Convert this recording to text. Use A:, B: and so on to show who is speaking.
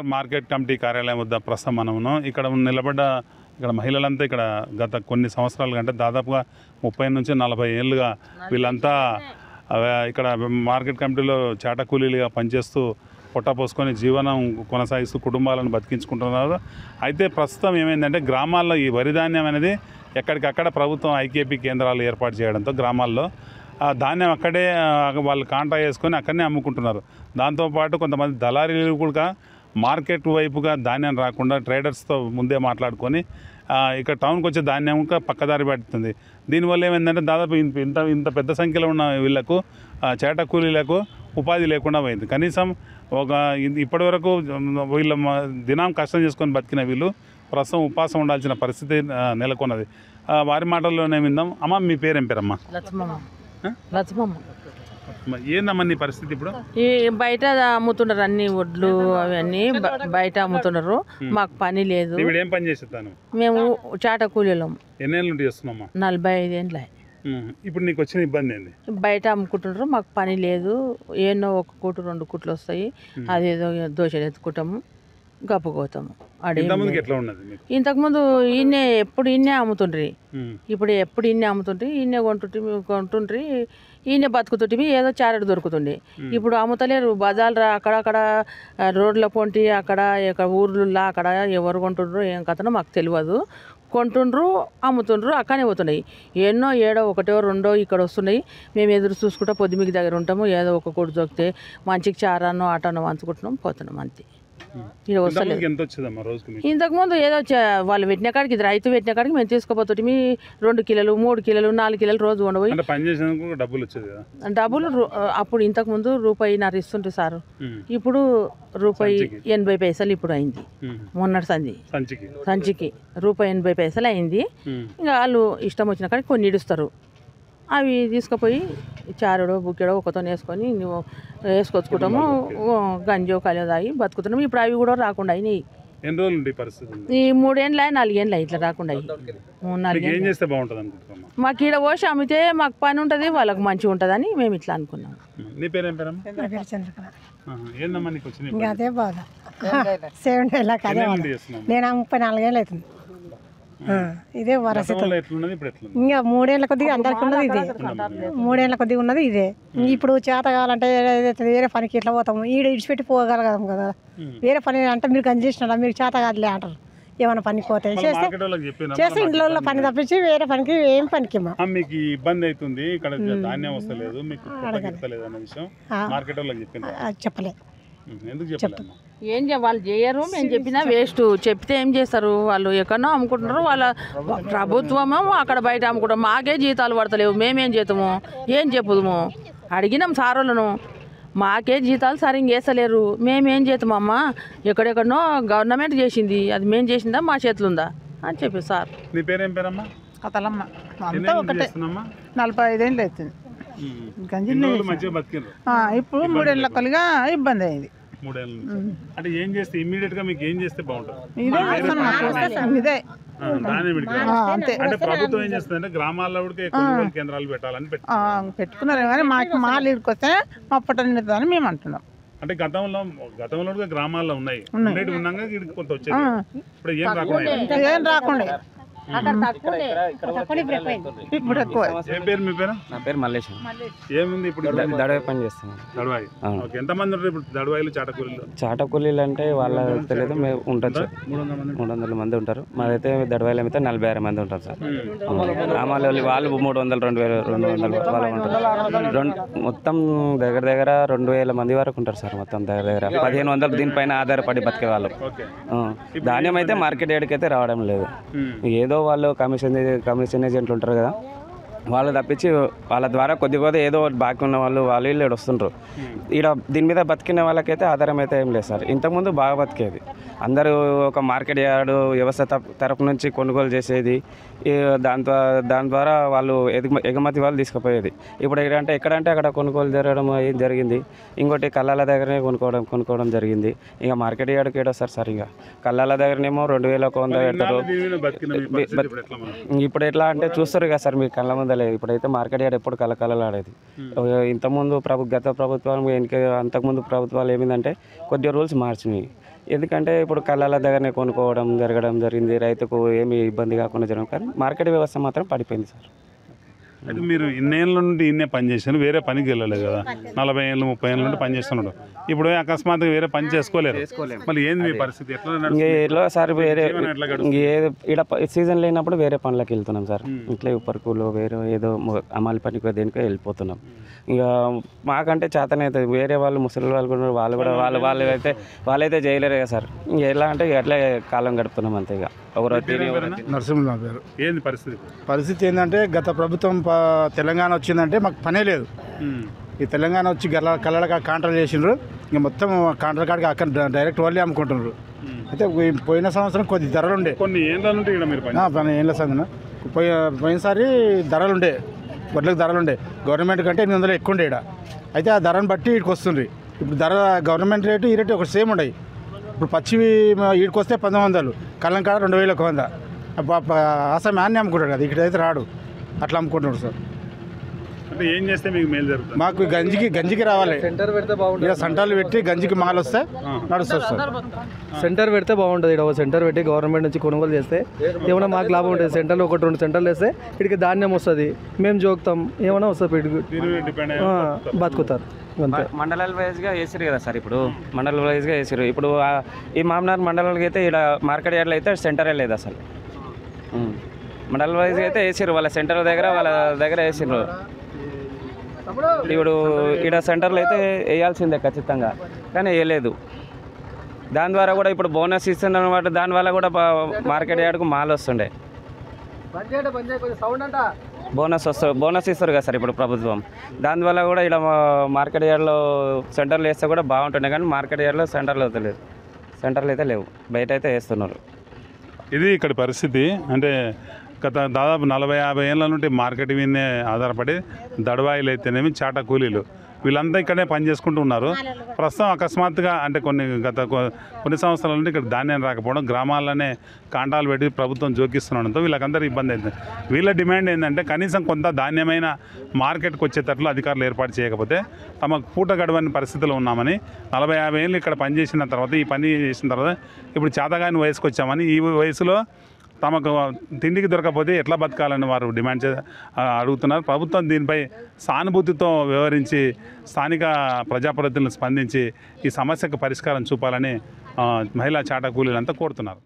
A: Nagar market committee కార్యాలయం వద్ద ప్రస్తుతం మనము ఇక్కడ నిలబడ్డ ఇక్కడ మహిళలంతా ఇక్కడ గత కొన్ని సంవత్సరాలు అంటే దాదాపుగా 30 నుంచి 40 ఏళ్ళుగా వీళ్ళంతా ఇక్కడ మార్కెట్ కమిటీలో చాట కూలీలుగా పనిచేస్తూ పొట్ట పోసుకొని జీవనం కొనసాగిస్తూ కుటుంబాలను బతికించుకుంటున్నారు. అయితే ప్రస్తుతం ఏమైందంటే గ్రామాల్లో ఈ వరి ధాన్యం అనేది ఎక్కడికక్కడ ప్రభుత్వం ఐకేపీ కేంద్రాలు ఏర్పాటు చేయడంతో గ్రామాల్లో ధాన్యం అక్కడే వాళ్ళు కాంటా వేసుకొని అక్కడనే అమ్ముకుంటున్నారు. దాంతోపాటు కొంతమంది దళారీలు కూడా మార్కెట్ వైపుగా ధాన్యం రాకుండా ట్రేడర్స్తో ముందే మాట్లాడుకొని ఇక్కడ టౌన్కి వచ్చే ధాన్యం ఇంకా పక్కదారి పడుతుంది. దీనివల్ల ఏమైందంటే దాదాపు ఇంత పెద్ద సంఖ్యలో ఉన్న వీళ్ళకు చేట కూలీలకు ఉపాధి లేకుండా పోయింది. కనీసం ఇప్పటి వరకు వీళ్ళ దినం కష్టం చేసుకొని బతికిన వీళ్ళు ప్రస్తుతం ఉపాసం ఉండాల్సిన పరిస్థితి నెలకొన్నది. వారి మాటల్లోనే విందాం. అమ్మ, మీ పేరేం పేరమ్మా?
B: లక్ష్మమ్మ.
A: ఏందమ్మా నీ పరిస్థితి ఇప్పుడు?
B: ఈ బయట అమ్ముతున్నారు, అన్ని వడ్లు అవన్నీ బయట అమ్ముతున్నారు. మాకు పని లేదు.
A: ఏం పని చేసేస్తాను?
B: మేము చాట కూలీలం.
A: ఎన్నేళ్ళ నుండి చేస్తున్నామ్మా?
B: 45 ఏళ్ళ.
A: ఇప్పుడు నీకు వచ్చిన ఇబ్బంది ఏంది?
B: బయట అమ్ముకుంటున్నారు, మాకు పని లేదు. ఏనో 1 కూటు 2 కూట్లు వస్తాయి, అదేదో దోశలు ఎత్తుకుంటాము, గప్పుకోతాము. ఇంతకుముందు ఎప్పుడు ఈయనే అమ్ముతుండ్రి, ఇప్పుడు ఎప్పుడు ఈయనే అమ్ముతుండ్రి, ఈయనే కొంటుండ్రి, ఈయనే బతుకుతుంటే ఏదో చారెడు దొరుకుతుండే. ఇప్పుడు అమ్ముతలేరు. బజార్లు అక్కడక్కడ రోడ్ల పొంటి అక్కడ ఊర్లలో అక్కడ ఎవరు కొంటుండ్రు ఏం కథనో మాకు తెలియదు. కొంటుండ్రు, అమ్ముతుండ్రు, అక్కడనే పోతున్నాయి. ఎన్నో ఏడో 1, 2 ఇక్కడ వస్తున్నాయి. మేము ఎదురు చూసుకుంటా పొద్దుమికి దగ్గర ఉంటాము. ఏదో 1 కూడు దొరికితే మంచికి చారానో ఆటనో వంచుకుంటున్నాం, పోతున్నాం అంతే. ఇంతకుముందు ఏదో వాళ్ళు పెట్టిన కాడికి, రైతు పెట్టిన కాడికి మేము తీసుకుపోతుంటే 2 కిలోలు 3 కిలోలు 4 కిలోలు రోజు ఉండబోయి డబ్బులు అప్పుడు ఇంతకుముందు ₹1.50 ఇస్తుంటే సారు. ఇప్పుడు ₹1.80 ఇప్పుడు అయింది. మొన్నటి సంచికి ₹1.80 అయింది. ఇంకా వాళ్ళు ఇష్టం వచ్చిన కాడికి కొన్ని ఇడుస్తారు. అవి తీసుకుపోయి చారుడో బుక్కెడో ఒకతో వేసుకొని నువ్వు వేసుకొచ్చుకుంటాము. గంజో కలియో తాగి బతుకుతున్నాము. ఇప్పుడు అవి కూడా రాకుండా అయినాయి. ఈ 3 ఏళ్ళ 4 ఏళ్ళ ఇట్లా రాకుండా మాకు ఈడ పోసి అమ్మితే మాకు పని ఉంటుంది, వాళ్ళకి మంచిగా ఉంటుంది అని మేము ఇట్లా అనుకున్నాం.
C: అదే బాధ. 7 ఏళ్ళకి అదే నేను 34 ఏళ్ళు అవుతుంది. ఇదే వరసతి. ఇంకా 3 ఏళ్ళ కొద్దిగా అందరికి ఉన్నది ఇదే. 3 ఏళ్ళ కొద్దిగా ఉన్నది ఇదే. ఇప్పుడు చేత కావాలంటే వేరే పనికి ఇట్లా పోతాము. ఈడ ఇడిచిపెట్టి పోగలగదాం కదా. వేరే పని అంటే మీరు గంజి చేసినారా, మీరు చేత కాదులే అంటారు. ఏమైనా పనికి పోతే చేస్తే ఇంట్లో పని తప్పించి వేరే పనికి ఏం పనికి చెప్పలే.
B: ఏం వాళ్ళు చేయరు, మేము చెప్పినా వేస్ట్. చెప్తే ఏం చేస్తారు వాళ్ళు? ఎక్కడో అమ్ముకుంటున్నారు. వాళ్ళ ప్రభుత్వము అక్కడ బయట అమ్ముకుంటాం. మాకే జీతాలు పడతలేవు, మేమేం చేస్తాము? ఏం చెప్పుదాము? అడిగినాం సారోళ్ళను, మాకే జీతాలు సరిగ్గా వేస్తలేరు, మేమేం చేస్తామమ్మా? ఎక్కడెక్కడనో గవర్నమెంట్ చేసింది, అది మేము చేసిందా మా చేతులు ఉందా అని చెప్పి సార్.
A: నీ పేరేం పేరమ్మా?
D: కథలమ్మ. అంతా ఒకటే. 45 ఏళ్ళు అవుతుంది. ఇప్పుడు 3 ఏళ్ళ కలిగా ఇబ్బంది అయింది.
A: 3 ఏళ్ళ అంటే ఏం చేస్తే ఇమ్మీడియట్ గా మీకు ఏం చేస్తే బాగుంటుంది?
D: ఇదే
A: అంటే ప్రభుత్వం ఏం చేస్తుంది అంటే గ్రామాల్లో కొనుగోలు కేంద్రాలు పెట్టాలని
D: పెట్టుకున్నారు. కానీ మాకు మాల్ ఇక్కడికి వస్తే మా పొట్టని అని మేము అంటున్నాం.
A: అంటే గతంలో గ్రామాల్లో ఉన్నాయి, ఉన్నాక కొంత వచ్చేది. ఇప్పుడు ఏం రాకుండా
D: ఇప్పుడు ఎక్కువ.
A: ఏం పేరు మీ పేరు?
E: నా పేరు మల్లేశం.
A: ఏముంది ఇప్పుడు?
E: దడవాయి పని చేస్తున్నాను.
A: దడవాయి. ఎంతమంది ఉంటారు ఇప్పుడు దడవాయిలు చాటకూలీలు?
E: చాటకూలీలు అంటే వాళ్ళ తెలియదు, మేము ఉండొచ్చు 300 మంది ఉంటారు. మాదైతే దడవాయిలు అయితే 46 మంది ఉంటారు సార్. గ్రామాల వాళ్ళు 300, 200 వాళ్ళు ఉంటారు. మొత్తం దగ్గర 2000 మంది వరకు ఉంటారు సార్. మొత్తం దగ్గర 1500 దీనిపైన ఆధారపడి బతికే వాళ్ళు. ధాన్యం అయితే మార్కెట్ ఏడికైతే రావడం లేదు. ఏదో వాళ్ళు కమిషన్ ఏజెంట్లు ఉంటారు కదా, వాళ్ళు తప్పించి వాళ్ళ ద్వారా కొద్ది ఏదో బాకీ ఉన్న వాళ్ళు వీళ్ళు వస్తుంటారు. ఈడ దీని మీద బతికిన వాళ్ళకైతే ఆధారం అయితే ఏం లేదు సార్. ఇంతకుముందు బాగా బతికేది. అందరూ ఒక మార్కెట్ యార్డు వ్యవస్థ తరపు నుంచి కొనుగోలు చేసేది. దాని ద్వారా వాళ్ళు ఎగుమతి వాళ్ళు తీసుకుపోయేది. ఇప్పుడు ఏంటంటే ఎక్కడంటే అక్కడ కొనుగోలు జరగడం జరిగింది. ఇంకోటి కళ్ళాల దగ్గరనే కొనుక్కోవడం జరిగింది. ఇంకా మార్కెట్ యార్డుకి ఏడొస్తారు సార్. ఇంకా కళ్ళాల దగ్గరనేమో 2100 పెడతారు. ఇప్పుడు ఎట్లా అంటే చూస్తారు కదా సార్, మీరు కళ్ళ ముందు 300. ఇప్పుడైతే మార్కెట్ యార్డ్ ఎప్పుడు కలకలలాడేది. ఇంతకుముందు గత ప్రభుత్వం అంతకుముందు ప్రభుత్వాలు ఏమిందంటే కొద్దిగా రూల్స్ మార్చినాయి. ఎందుకంటే ఇప్పుడు కళ్ళల దగ్గరనే కొనుక్కోవడం జరిగింది. రైతుకు ఏమి ఇబ్బంది కాకుండా జరగడం, కానీ మార్కెట్ వ్యవస్థ మాత్రం పడిపోయింది సార్.
A: అయితే మీరు ఇన్నేళ్ళ నుండి ఇన్నే పని చేశారు, వేరే పనికి వెళ్ళలేదు కదా, 40 ఏళ్ళు 30 ఏళ్ళ నుండి పని చేస్తున్నాడు. ఇప్పుడు అకస్మాత్తుగా వేరే పని చేసుకోలేరు, మళ్ళీ ఏంది మీ పరిస్థితి?
E: ఎట్లా సార్ వేరే ఇక్కడ సీజన్ లేనప్పుడు వేరే పనులకు వెళ్తున్నాం సార్. ఇట్లా ఉప్పర్కులో వేరే ఏదో అమ్మాలి పనికి దేనికో వెళ్ళిపోతున్నాం. ఇక మాకంటే చేతనైతే వేరే వాళ్ళు ముసలి వాళ్ళు కూడా వాళ్ళైతే చేయలేరు కదా సార్. ఇంక ఎలా అంటే ఎట్లా కాలం గడుపుతున్నాం అంతే. ఇక
F: నరసింహ నా పేరు.
A: ఏంది
F: పరిస్థితి ఏంటంటే గత ప్రభుత్వం తెలంగాణ వచ్చిందంటే మాకు పనే లేదు. ఈ తెలంగాణ వచ్చి కళ్ళ కాంట్రాక్ట్ చేసిండ్రు. ఇంకా మొత్తం కాంట్రాక్ట్ కాడికి అక్కడ డైరెక్ట్ వాళ్ళే అమ్ముకుంటున్నారు. అయితే పోయిన సంవత్సరం కొద్ది ధరలు ఉండే,
A: కొన్ని ఏళ్ళ నుండి
F: ఏళ్ళ సంగన పోయినసారి ధరలు ఉండే, వడ్లకు ధరలు ఉండే. గవర్నమెంట్ కంటే 800 ఎక్కువ ఉండే ఇక్కడ. అయితే ఆ ధరను బట్టి వీడికి వస్తుంది. ఇప్పుడు ధర గవర్నమెంట్ రేటు ఈ రేటు ఒకటి సేమ్ ఉండవు. ఇప్పుడు పచ్చివి వీడికి వస్తే 1900, కళ్ళం కాడ 2100. అసలు అన్నీ అమ్ముకుంటాడు కదా, ఇక్కడైతే రాడు, అట్లా అమ్ముకుంటున్నాడు సార్.
A: అంటే ఏం చేస్తే మీకు మేలు జరుగుతుంది?
F: మాకు గంజికి రావాలి. సెంటర్ పెడితే బాగుంటుంది. ఇలా సెంటర్లు పెట్టి గంజికి మాల్ వస్తే నడుస్తుంది సార్.
G: సెంటర్ పెడితే బాగుంటుంది. ఇక్కడ సెంటర్ పెట్టి గవర్నమెంట్ నుంచి కొనుగోలు చేస్తే ఏమైనా మాకు లాభం ఉంటుంది. సెంటర్లో 1-2 సెంటర్లు వేస్తే ఇక్కడికి ధాన్యం వస్తుంది, మేము జోకుతాం, ఏమైనా వస్తుంది, బతుకుతారు.
E: మండలాల వైజ్గా వేసారు కదా సార్. ఇప్పుడు మండల వైజ్గా వేసారు. ఇప్పుడు ఈ మామనార్ మండలాలకి అయితే ఇక్కడ మార్కెట్ యార్డ్లో అయితే సెంటరే లేదు అసలు. మండల వైజ్గా అయితే వేసారు, వాళ్ళ సెంటర్ దగ్గర వేసారు. ఇప్పుడు ఇక్కడ సెంటర్లో అయితే వేయాల్సిందే ఖచ్చితంగా, కానీ వేయలేదు. దాని ద్వారా కూడా ఇప్పుడు బోనస్ ఇస్తున్నారు అనమాట. దానివల్ల కూడా మార్కెట్ యార్డ్కు మాల్ వస్తుండే, బోనస్ ఇస్తారు కదా సార్ ఇప్పుడు ప్రభుత్వం. దానివల్ల కూడా ఇక్కడ మార్కెట్ యార్డ్లో సెంటర్లు వేస్తే కూడా బాగుంటుండే, కానీ మార్కెట్ యార్డ్లో సెంటర్లు అయితే లేవు, బయట అయితే వేస్తున్నారు.
A: ఇది ఇక్కడ పరిస్థితి. అంటే గత దాదాపు 40-50 ఏళ్ళ నుండి మార్కెట్ మీదనే ఆధారపడి దడవాయిలు అయితేనేమి, చాట కూలీలు వీళ్ళంతా ఇక్కడే పని చేసుకుంటూ ఉన్నారు. ప్రస్తుతం అకస్మాత్తుగా అంటే కొన్ని సంవత్సరాల నుండి ఇక్కడ ధాన్యం రాకపోవడం, గ్రామాల్లోనే కాంటాలు పెట్టి ప్రభుత్వం జోకిస్తుండడంతో వీళ్ళకందరూ ఇబ్బంది అవుతుంది. వీళ్ళ డిమాండ్ ఏంటంటే కనీసం కొంత ధాన్యమైన మార్కెట్కి వచ్చేటట్లు అధికారులు ఏర్పాటు చేయకపోతే తమ పూట గడవని పరిస్థితిలో ఉన్నామని, 40-50 ఏళ్ళు ఇక్కడ పని చేసిన తర్వాత, ఈ పని చేసిన తర్వాత ఇప్పుడు చేతగాని వయసుకు వచ్చామని, ఈ వయసులో తమకు తిండికి దొరకకపోతే ఎట్లా బతకాలని వారు డిమాండ్ అడుగుతున్నారు. ప్రభుత్వం దీనిపై సానుభూతితో వ్యవహరించి స్థానిక ప్రజాప్రతినిధులను స్పందించి ఈ సమస్యకు పరిష్కారం చూపాలని మహిళా చాట కూలీలంతా కోరుతున్నారు.